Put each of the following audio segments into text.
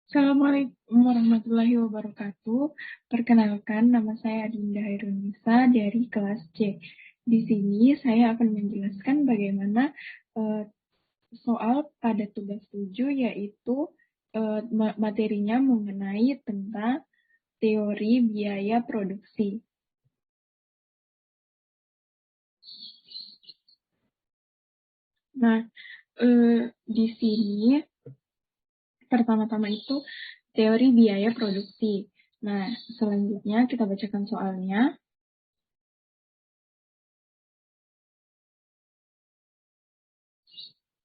Assalamualaikum warahmatullahi wabarakatuh. Perkenalkan, nama saya Adinda Hairunisa dari kelas C. Di sini saya akan menjelaskan bagaimana soal pada tugas 7, yaitu materinya mengenai tentang teori biaya produksi. Nah, di sini pertama-tama itu teori biaya produksi. Nah, selanjutnya kita bacakan soalnya.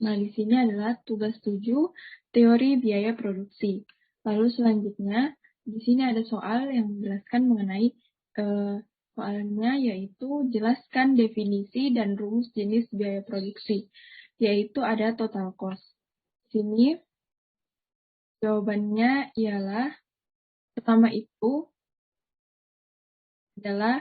Nah, di sini adalah tugas 7, teori biaya produksi. Lalu selanjutnya, di sini ada soal yang menjelaskan mengenai soalnya, yaitu jelaskan definisi dan rumus jenis biaya produksi, yaitu ada total cost. Di sini jawabannya ialah pertama itu adalah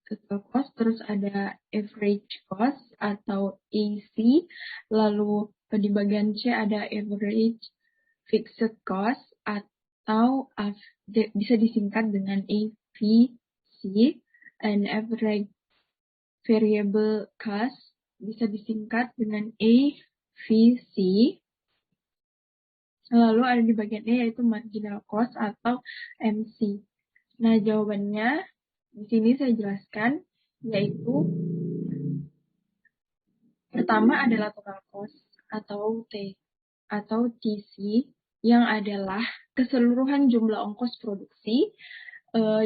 total cost, terus ada average cost atau AC, lalu di bagian C ada average fixed cost atau bisa disingkat dengan AVC, and average variable cost bisa disingkat dengan AVC. Lalu ada di bagian E yaitu marginal cost atau MC. Nah, jawabannya di sini saya jelaskan, yaitu pertama adalah total cost atau TC, yang adalah keseluruhan jumlah ongkos produksi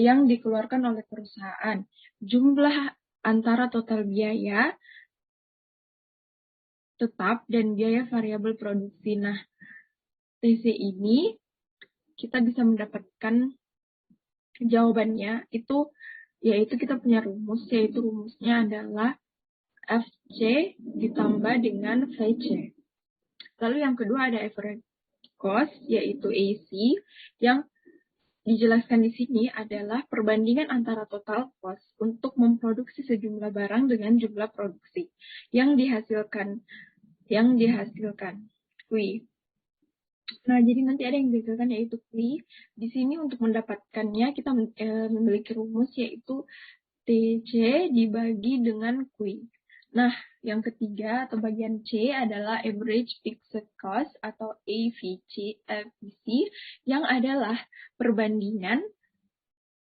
yang dikeluarkan oleh perusahaan. Jumlah antara total biaya tetap dan biaya variabel produksi. Nah, TC ini kita bisa mendapatkan jawabannya yaitu kita punya rumus, yaitu rumusnya adalah FC ditambah dengan VC. Lalu yang kedua ada average cost, yaitu AC, yang dijelaskan di sini adalah perbandingan antara total cost untuk memproduksi sejumlah barang dengan jumlah produksi yang dihasilkan. Q. Nah, jadi nanti ada yang dihasilkan yaitu Q. Di sini untuk mendapatkannya kita memiliki rumus yaitu TC dibagi dengan Q. Nah, yang ketiga atau bagian C adalah average fixed cost atau AVC, yang adalah perbandingan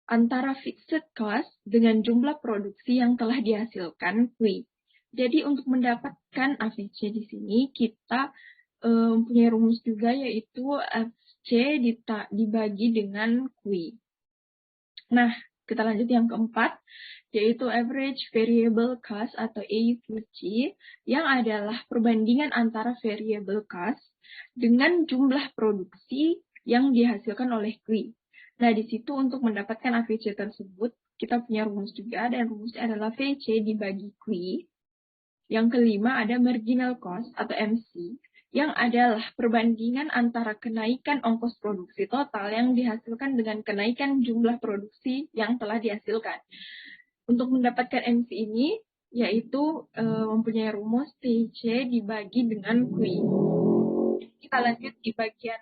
antara fixed cost dengan jumlah produksi yang telah dihasilkan Q. Jadi untuk mendapatkan AVC di sini kita punya rumus juga, yaitu FC dibagi dengan Q. Nah, kita lanjut yang keempat, yaitu average variable cost atau AVC, yang adalah perbandingan antara variable cost dengan jumlah produksi yang dihasilkan oleh Q. Nah, di situ untuk mendapatkan AVC tersebut, kita punya rumus juga, dan rumusnya adalah VC dibagi Q. Yang kelima ada marginal cost atau MC, yang adalah perbandingan antara kenaikan ongkos produksi total yang dihasilkan dengan kenaikan jumlah produksi yang telah dihasilkan. Untuk mendapatkan MC ini, yaitu mempunyai rumus TC dibagi dengan Q. Kita lanjut di bagian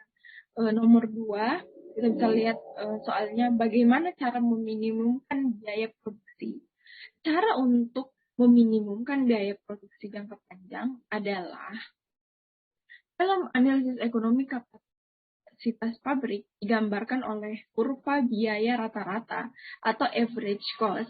nomor 2. Kita bisa lihat soalnya bagaimana cara meminimumkan biaya produksi. Cara untuk meminimumkan biaya produksi jangka panjang adalah dalam analisis ekonomi kapasitas pabrik digambarkan oleh kurva biaya rata-rata atau average cost.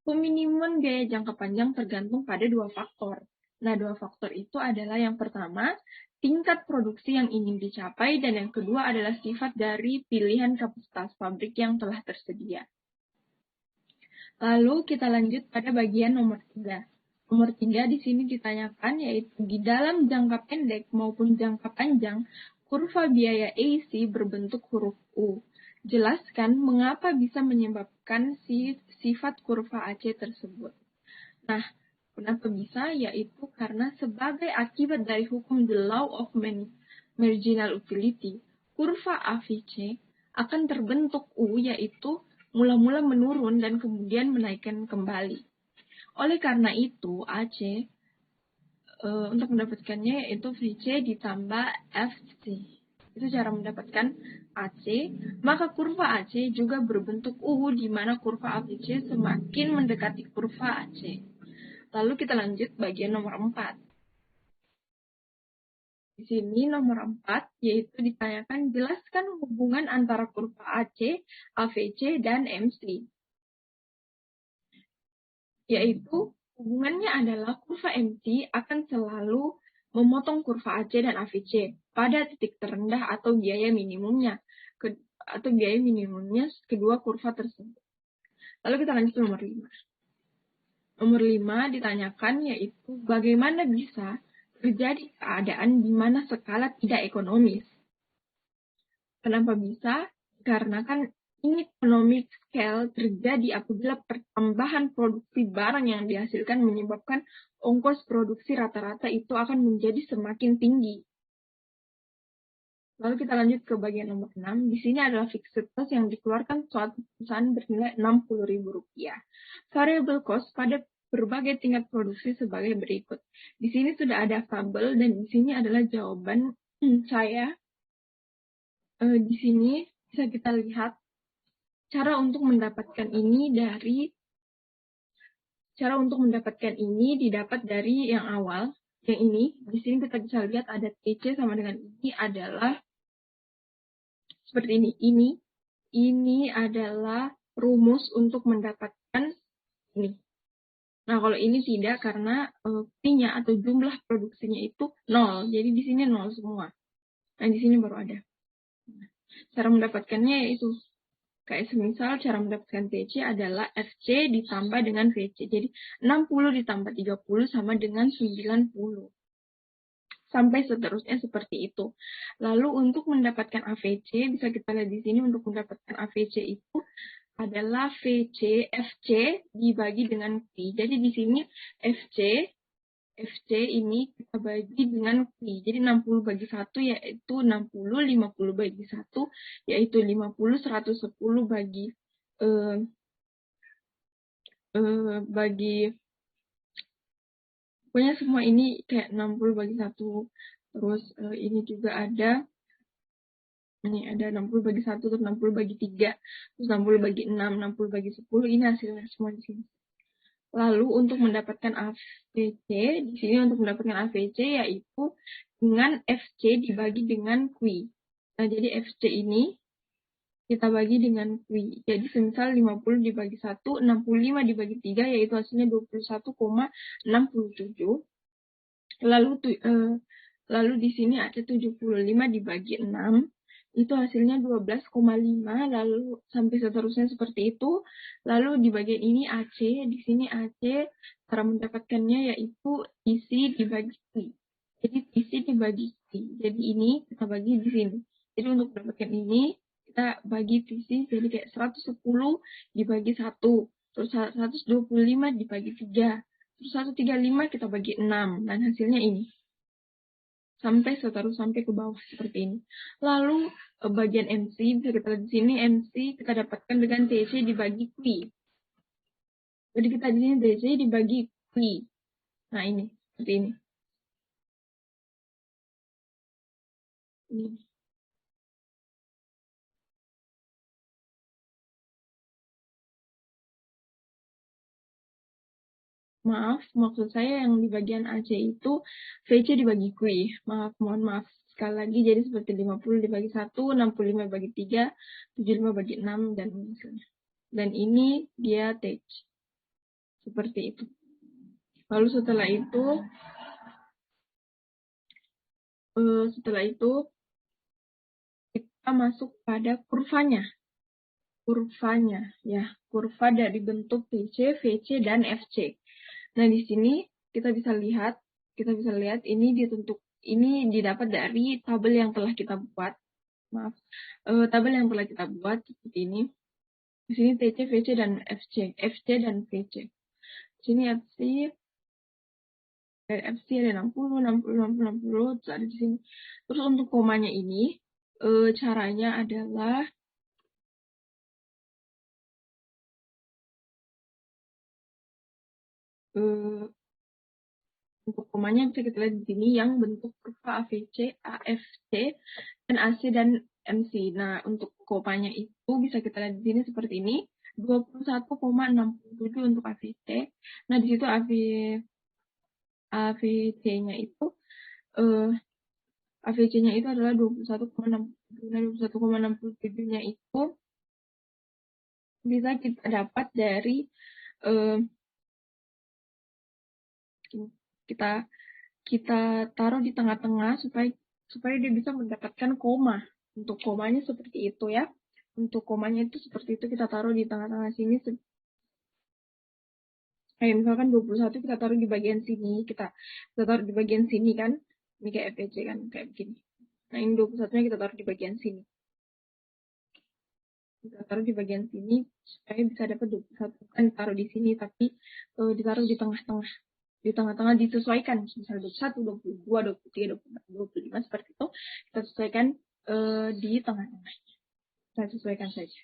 Peminimuman biaya jangka panjang tergantung pada dua faktor. Nah, dua faktor itu adalah yang pertama, tingkat produksi yang ingin dicapai, dan yang kedua adalah sifat dari pilihan kapasitas pabrik yang telah tersedia. Lalu kita lanjut pada bagian nomor 3. Nomor 3 di sini ditanyakan, yaitu di dalam jangka pendek maupun jangka panjang, kurva biaya AC berbentuk huruf U. Jelaskan mengapa bisa menyebabkan sifat kurva AC tersebut. Nah, kenapa bisa? Yaitu karena sebagai akibat dari hukum the law of marginal utility, kurva AVC akan terbentuk U, yaitu mula-mula menurun dan kemudian menaikkan kembali. Oleh karena itu, AC untuk mendapatkannya yaitu VC ditambah FC. Itu cara mendapatkan AC. Maka kurva AC juga berbentuk U, di mana kurva ABC semakin mendekati kurva AC. Lalu kita lanjut bagian nomor 4. Di sini nomor 4, yaitu ditanyakan jelaskan hubungan antara kurva AC, AVC, dan MC. Yaitu hubungannya adalah kurva MC akan selalu memotong kurva AC dan AVC pada titik terendah atau biaya minimumnya kedua kurva tersebut. Lalu kita lanjut ke nomor 5. Nomor 5 ditanyakan yaitu bagaimana bisa terjadi keadaan di mana skala tidak ekonomis. Kenapa bisa? Karena kan economic scale terjadi apabila pertambahan produksi barang yang dihasilkan menyebabkan ongkos produksi rata-rata itu akan menjadi semakin tinggi. Lalu kita lanjut ke bagian nomor 6. Di sini adalah fixed cost yang dikeluarkan suatu perusahaan bernilai Rp60.000. Variable cost pada berbagai tingkat produksi sebagai berikut. Di sini sudah ada tabel dan di sini adalah jawaban saya. Di sini bisa kita lihat cara untuk mendapatkan ini didapat dari yang awal. Yang ini, di sini kita bisa lihat ada TC sama dengan ini adalah seperti ini. Ini adalah rumus untuk mendapatkan ini. Nah, kalau ini tidak karena P-nya atau jumlah produksinya itu 0. Jadi di sini 0 semua. Nah, di sini baru ada. Cara mendapatkannya yaitu kayak semisal cara mendapatkan TC adalah FC ditambah dengan VC. Jadi 60 ditambah 30 sama dengan 90. Sampai seterusnya seperti itu. Lalu untuk mendapatkan AVC, bisa kita lihat di sini untuk mendapatkan AVC itu adalah VC, FC dibagi dengan Q. Jadi di sini FC ini kita bagi dengan Q. Jadi 60 bagi 1 yaitu 60, 50 bagi 1 yaitu 50, 110 pokoknya semua ini kayak 60 bagi 1. Terus ini juga ada. Ini ada 60 bagi 1, terus 60 bagi 3, terus 60 bagi 6, 60 bagi 10. Ini hasilnya semua di sini. Lalu untuk mendapatkan AVC, di sini untuk mendapatkan AVC yaitu dengan FC dibagi dengan Q. Nah, jadi FC ini kita bagi dengan Q. Jadi semisal 50 dibagi 1, 65 dibagi 3, yaitu hasilnya 21,67. Lalu di sini ada 75 dibagi 6. Itu hasilnya 12,5, lalu sampai seterusnya seperti itu. Lalu di bagian ini AC, di sini AC, cara mendapatkannya yaitu isi dibagi Q. Jadi isi dibagi Q. Jadi ini kita bagi di sini. Jadi untuk mendapatkan ini, kita bagi isi jadi kayak 110 dibagi 1. Terus 125 dibagi 3. Terus 135 kita bagi 6. Dan hasilnya ini. Sampai ke bawah seperti ini. Lalu bagian MC bisa kita lihat di sini MC kita dapatkan dengan TC dibagi Q. Jadi kita di sini TC dibagi Q. Nah ini seperti ini. Ini. Maaf, maksud saya yang di bagian AC itu VC dibagi Q. Mohon maaf. Sekali lagi, jadi seperti 50 dibagi 1, 65 bagi 3, 75 bagi 6, dan misalnya. Dan ini dia TC. Seperti itu. Lalu setelah itu kita masuk pada kurvanya. Kurva dari bentuk PC, VC, dan FC. Nah, di sini kita bisa lihat ini didapat dari tabel yang telah kita buat. Tabel yang telah kita buat seperti ini. Di sini TC, VC, dan FC dan VC. Di sini FC ada 60, 60, 60, 60, terus ada di sini. Terus untuk komanya ini, caranya adalah Untuk komanya bisa kita lihat di sini yang bentuk kurva AVC, AFC, dan AC dan MC. Nah, untuk komanya itu bisa kita lihat di sini seperti ini, 21,67 untuk AVC. Nah, di situ AVC-nya itu AVC-nya itu adalah 21,67. Nah, 21,67-nya itu bisa kita dapat dari kita kita taruh di tengah-tengah supaya dia bisa mendapatkan koma. Untuk komanya seperti itu ya. Untuk komanya itu seperti itu, kita taruh di tengah-tengah sini. Kayak misalkan 21 kita taruh di bagian sini, kita taruh di bagian sini kan. Ini kayak FEC kan, kayak begini. Nah, ini 21-nya kita taruh di bagian sini. Kita taruh di bagian sini supaya bisa dapat 21. Kan taruh di sini, tapi ditaruh di tengah-tengah. Di tengah-tengah disesuaikan, misalnya 21, 22, 23, 24, 25, seperti itu. Kita sesuaikan di tengah-tengah. Kita sesuaikan saja.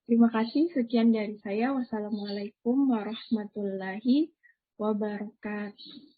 Terima kasih, sekian dari saya. Wassalamualaikum warahmatullahi wabarakatuh.